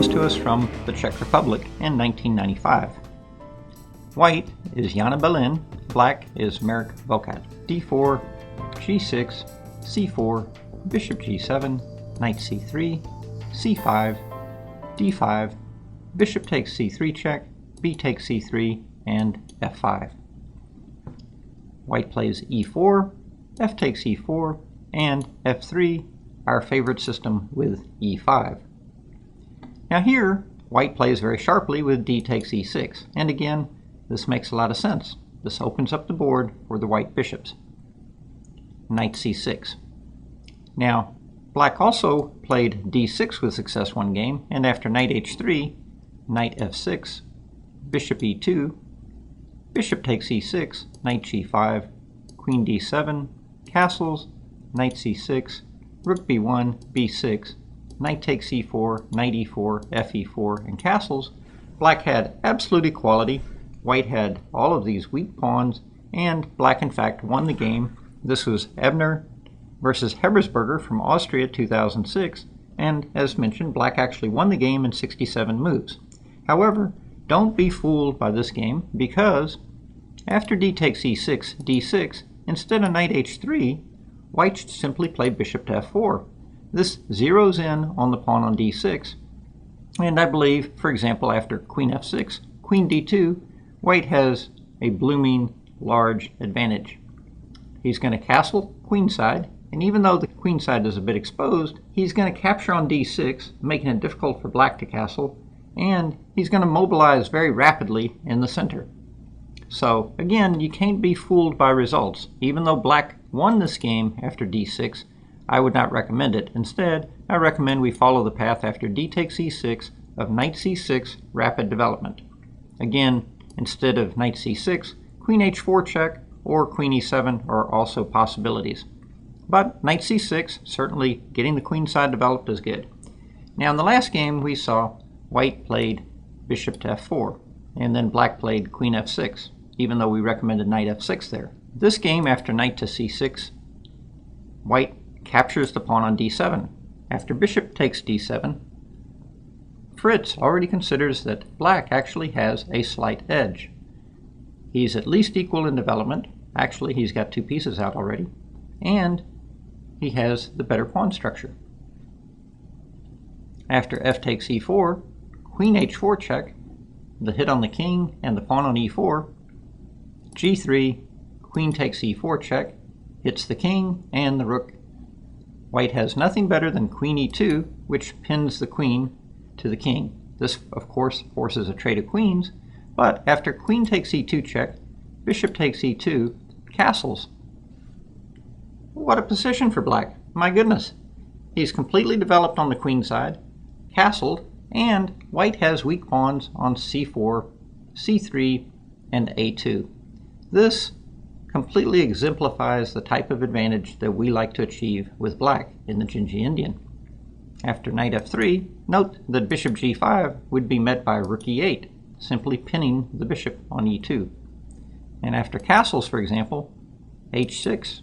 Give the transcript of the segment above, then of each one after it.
comes to us from the Czech Republic in 1995. White is Jana Belin, black is Marek Vokat. d4, g6, c4, bishop g7, knight c3, c5, d5, bishop takes c3 check, b takes c3, and f5. White plays e4, f takes e4, and f3, our favorite system with e5. Now here, white plays very sharply with d takes e6, and again, this makes a lot of sense. This opens up the board for the white bishops. Knight c6. Now, black also played d6 with success one game, and after knight h3, knight f6, bishop e2, bishop takes e6, knight g5, queen d7, castles, knight c6, rook b1, b6, knight takes e4, knight e4, fe4, and castles. Black had absolute equality. White had all of these weak pawns, and black in fact won the game. This was Ebner versus Hebersberger from Austria 2006, and as mentioned, black actually won the game in 67 moves. However, don't be fooled by this game, because after d takes e6, d6, instead of knight h3, white simply played bishop to f4. This zeroes in on the pawn on d6, and I believe, for example, after queen f6, queen d2, white has a blooming large advantage. He's going to castle queenside, and even though the queenside is a bit exposed, he's going to capture on d6, making it difficult for black to castle, and he's going to mobilize very rapidly in the center. So again, you can't be fooled by results. Even though black won this game after d6, I would not recommend it. Instead, I recommend we follow the path after d takes e6 of knight c6 rapid development. Again, instead of knight c6, queen h4 check or queen e7 are also possibilities. But knight c6, certainly getting the queen side developed is good. Now in the last game we saw white played bishop to f4, and then black played queen f6, even though we recommended knight f6 there. This game, after knight to c6, white captures the pawn on d7. After bishop takes d7, Fritz already considers that black actually has a slight edge. He's at least equal in development. Actually, he's got two pieces out already, and he has the better pawn structure. After f takes e4, queen h4 check, the hit on the king and the pawn on e4, g3, queen takes e4 check, hits the king and the rook. White has nothing better than queen e2, which pins the queen to the king. This, of course, forces a trade of queens, but after queen takes e2 check, bishop takes e2, castles. What a position for black. My goodness. He's completely developed on the queen side, castled, and white has weak pawns on c4, c3, and a2. This completely exemplifies the type of advantage that we like to achieve with black in the Dzindzi Indian. After knight f3, note that bishop g5 would be met by rook e8, simply pinning the bishop on e2. And after castles, for example, h6,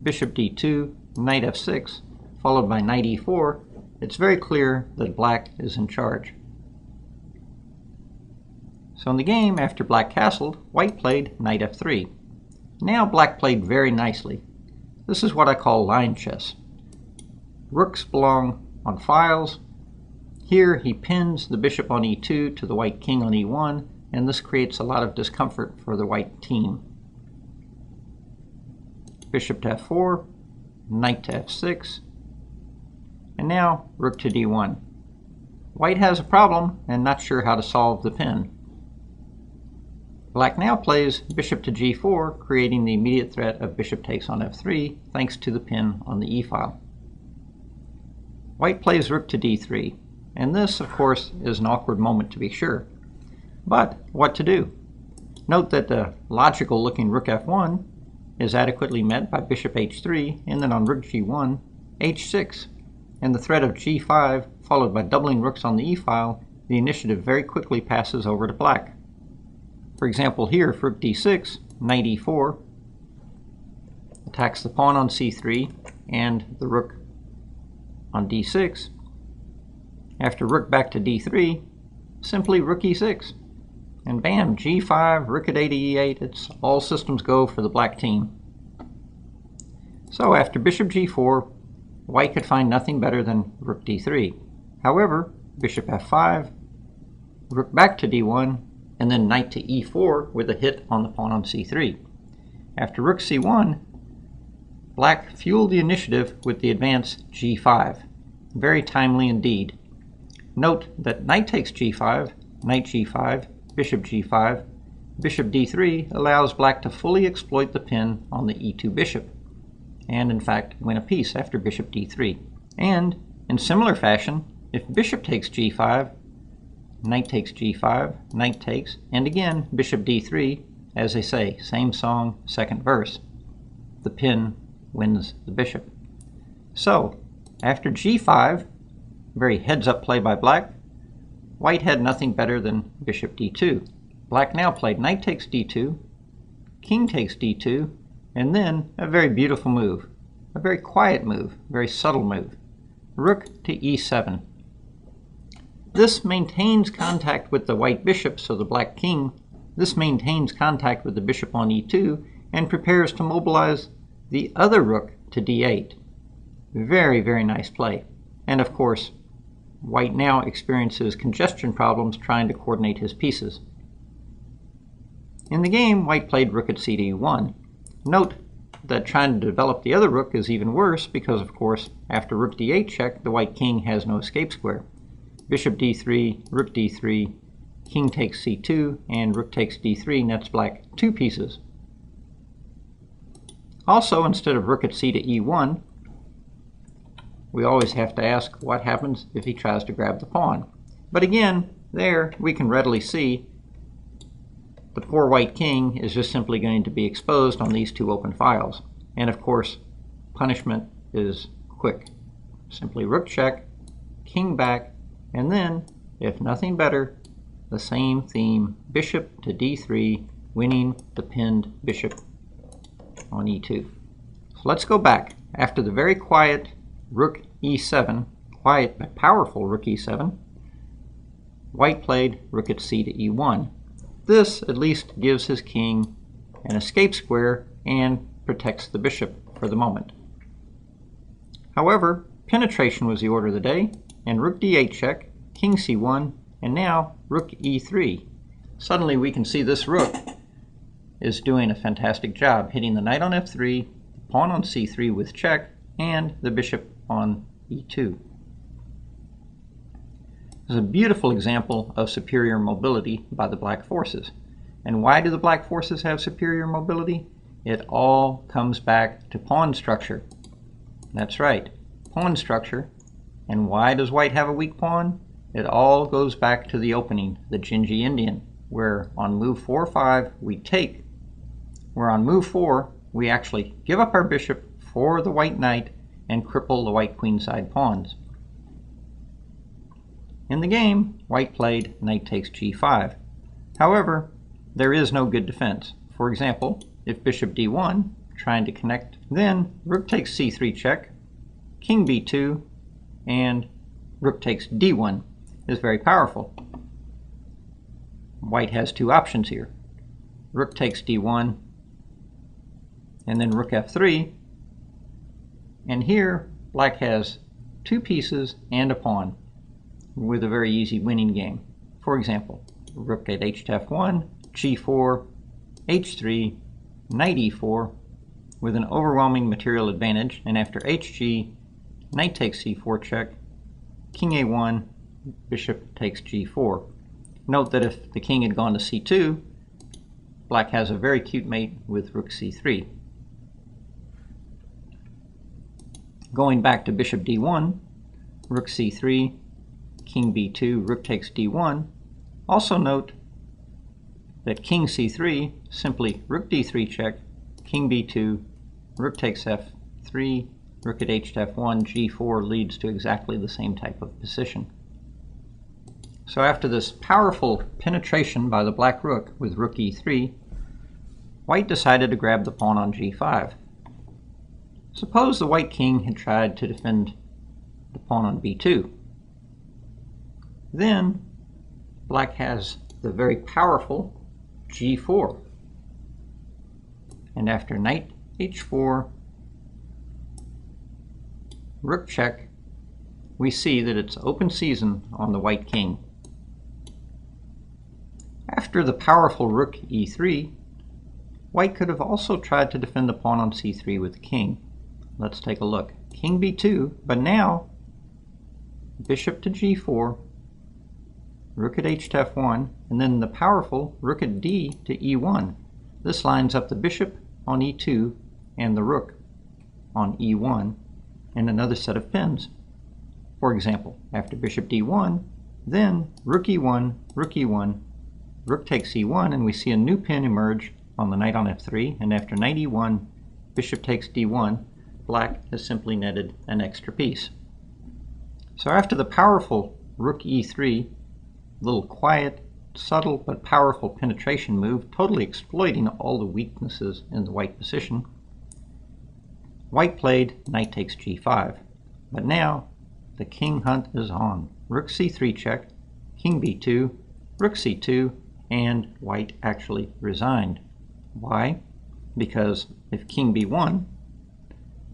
bishop d2, knight f6, followed by knight e4, it's very clear that black is in charge. So in the game, after black castled, white played knight f3. Now black played very nicely. This is what I call line chess. Rooks belong on files. Here he pins the bishop on e2 to the white king on e1, and this creates a lot of discomfort for the white team. Bishop to f4, knight to f6, and now rook to d1. White has a problem and not sure how to solve the pin. Black now plays bishop to g4, creating the immediate threat of bishop takes on f3, thanks to the pin on the e-file. White plays rook to d3, and this, of course, is an awkward moment to be sure. But what to do? Note that the logical-looking rook f1 is adequately met by bishop h3, and then on rook g1, h6, and the threat of g5, followed by doubling rooks on the e-file, the initiative very quickly passes over to black. For example, here, if rook d6, knight e4, attacks the pawn on c3 and the rook on d6, After rook back to d3, simply rook e6. And bam, g5, rook at a to e8, it's all systems go for the black team. So after bishop g4, white could find nothing better than rook d3. However, bishop f5, rook back to d1, and then knight to e4 with a hit on the pawn on c3. After rook c1, black fueled the initiative with the advance g5. Very timely indeed. Note that knight takes g5, knight g5, bishop g5, bishop d3 allows black to fully exploit the pin on the e2 bishop, and in fact win a piece after bishop d3. And in similar fashion, if bishop takes g5, knight takes g5, knight takes, and again bishop d3, as they say, same song, second verse. The pin wins the bishop. So, after g5, very heads-up play by black, white had nothing better than bishop d2. Black now played knight takes d2, king takes d2, and then a very beautiful move, a very quiet move, very subtle move, rook to e7. This maintains contact with the white bishop, so the black king, this maintains contact with the bishop on e2 and prepares to mobilize the other rook to d8. Very, very nice play. And of course, white now experiences congestion problems trying to coordinate his pieces. In the game, white played rook at c to e1. Note that trying to develop the other rook is even worse because, of course, after rook d8 check, the white king has no escape square. Bishop d3, rook d3, king takes c2, and rook takes d3 nets black 2 pieces. Also, instead of rook at c to e1, we always have to ask what happens if he tries to grab the pawn. But again, there we can readily see the poor white king is just simply going to be exposed on these 2 open files. And of course, punishment is quick. Simply rook check, king back, and then, if nothing better, the same theme, bishop to d3, winning the pinned bishop on e2. So let's go back. After the very quiet rook e7, quiet but powerful rook e7, white played rook at c to e1. This at least gives his king an escape square and protects the bishop for the moment. However, penetration was the order of the day, and rook d8 check, king c1, and now rook e3. Suddenly we can see this rook is doing a fantastic job, hitting the knight on f3, the pawn on c3 with check, and the bishop on e2. This is a beautiful example of superior mobility by the black forces. And why do the black forces have superior mobility? It all comes back to pawn structure. That's right, pawn structure. And why does white have a weak pawn? It all goes back to the opening, the Dzindzi Indian, where on move 4-5 we take, where on move 4 we actually give up our bishop for the white knight and cripple the white queenside pawns. In the game, white played knight takes g5. However, there is no good defense. For example, if bishop d1, trying to connect, then rook takes c3 check, king b2, and rook takes d1 is very powerful. White has 2 options here. Rook takes d1, and then rook f3, and here black has 2 pieces and a pawn with a very easy winning game. For example, rook at h to f1, g4, h3, knight e4 with an overwhelming material advantage, and after hg, knight takes c4 check, king a1, bishop takes g4. Note that if the king had gone to c2, black has a very cute mate with rook c3. Going back to bishop d1, rook c3, king b2, rook takes d1. Also note that king c3, simply rook d3 check, king b2, rook takes f3, rook at h to f1, g4 leads to exactly the same type of position. So after this powerful penetration by the black rook with rook e3, white decided to grab the pawn on g5. Suppose the white king had tried to defend the pawn on b2. Then black has the very powerful g4. And after knight h4, rook check, we see that it's open season on the white king. After the powerful rook e3, white could have also tried to defend the pawn on c3 with the king. Let's take a look. King b2, but now bishop to g4, rook at h to f1, and then the powerful rook at d to e1. This lines up the bishop on e2 and the rook on e1 and another set of pins. For example, after bishop d1, then rook e1, rook takes e1, and we see a new pin emerge on the knight on f3, and after knight e1, bishop takes d1, black has simply netted an extra piece. So after the powerful rook e3, little quiet, subtle but powerful penetration move, totally exploiting all the weaknesses in the white position, white played knight takes g5. But now the king hunt is on. Rook c3 check, king b2, rook c2, and white actually resigned. Why? Because if king b1,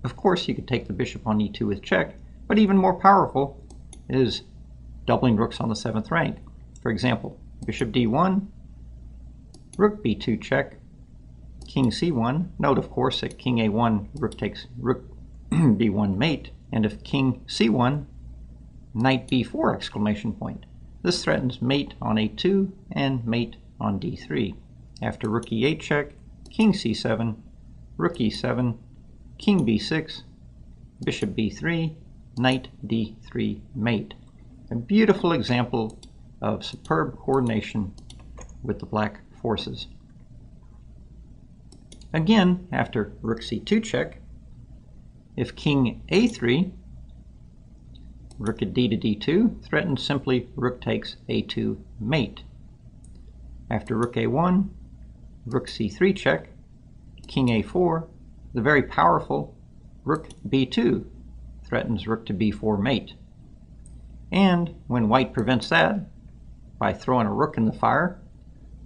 of course you could take the bishop on e2 with check, but even more powerful is doubling rooks on the 7th rank. For example, bishop d1, rook b2 check, king c1. Note, of course, that king a1, rook takes rook b1 mate, and if king c1, knight b4 exclamation point. This threatens mate on a2 and mate on d3. After rook e8 check, king c7, rook e7, king b6, bishop b3, knight d3 mate. A beautiful example of superb coordination with the black forces. Again, after rook c2 check, if king a3, rook at d to d2 threatens simply rook takes a2 mate. After rook a1, rook c3 check, king a4, the very powerful rook b2 threatens rook to b4 mate. And when white prevents that by throwing a rook in the fire,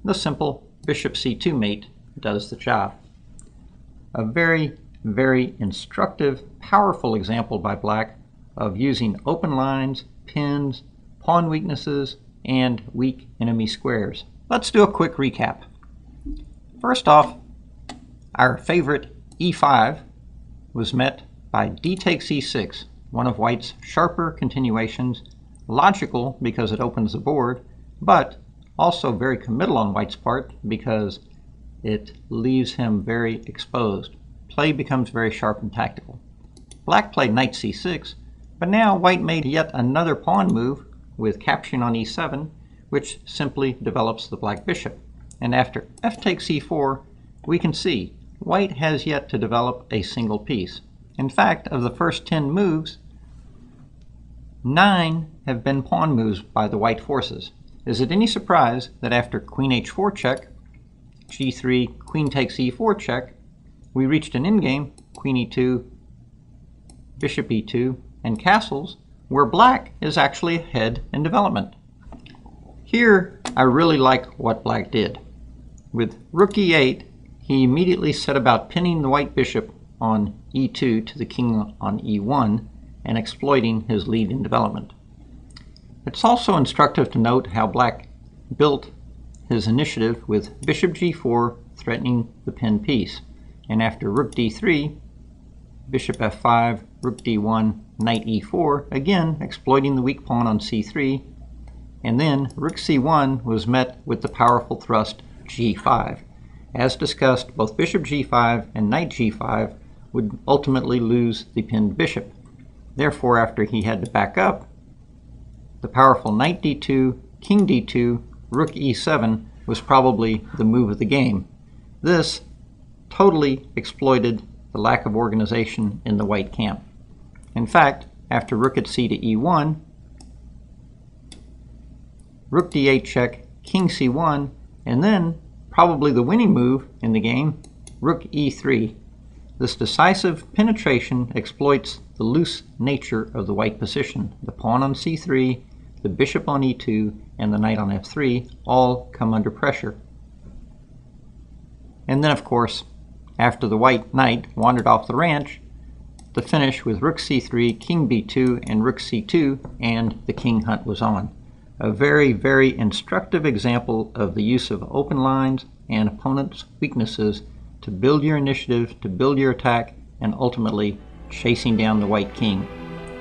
the simple bishop c2 mate does the job. A very, very instructive, powerful example by black of using open lines, pins, pawn weaknesses, and weak enemy squares. Let's do a quick recap. First off, our favorite e5 was met by d takes e6, one of white's sharper continuations, logical because it opens the board, but also very committal on white's part because it leaves him very exposed. Play becomes very sharp and tactical. Black played knight c6, but now white made yet another pawn move with capturing on e7, which simply develops the black bishop. And after f takes e4, we can see white has yet to develop a single piece. In fact, of the first 10 moves, 9 have been pawn moves by the white forces. Is it any surprise that after queen h4 check, g3, queen takes e4 check, we reached an endgame, queen e2, bishop e2, and castles, where black is actually ahead in development. Here, I really like what black did. With rook e8, he immediately set about pinning the white bishop on e2 to the king on e1 and exploiting his lead in development. It's also instructive to note how black built his initiative with bishop g4 threatening the pinned piece, and after rook d3, bishop f5, rook d1, knight e4, again exploiting the weak pawn on c3, and then rook c1 was met with the powerful thrust g5. As discussed, both bishop g5 and knight g5 would ultimately lose the pinned bishop. Therefore, after he had to back up, the powerful knight d2, king d2, rook e7 was probably the move of the game. This totally exploited the lack of organization in the white camp. In fact, after rook at c to e1, rook d8 check, king c1, and then probably the winning move in the game, rook e3. This decisive penetration exploits the loose nature of the white position. The pawn on c3, the bishop on e2, and the knight on f3 all come under pressure. And then, of course, after the white knight wandered off the ranch, the finish with rook c3, king b2, and rook c2, and the king hunt was on. A very, very instructive example of the use of open lines and opponents' weaknesses to build your initiative, to build your attack, and ultimately chasing down the white king.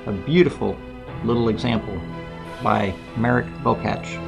A beautiful little example by Marek Vokach.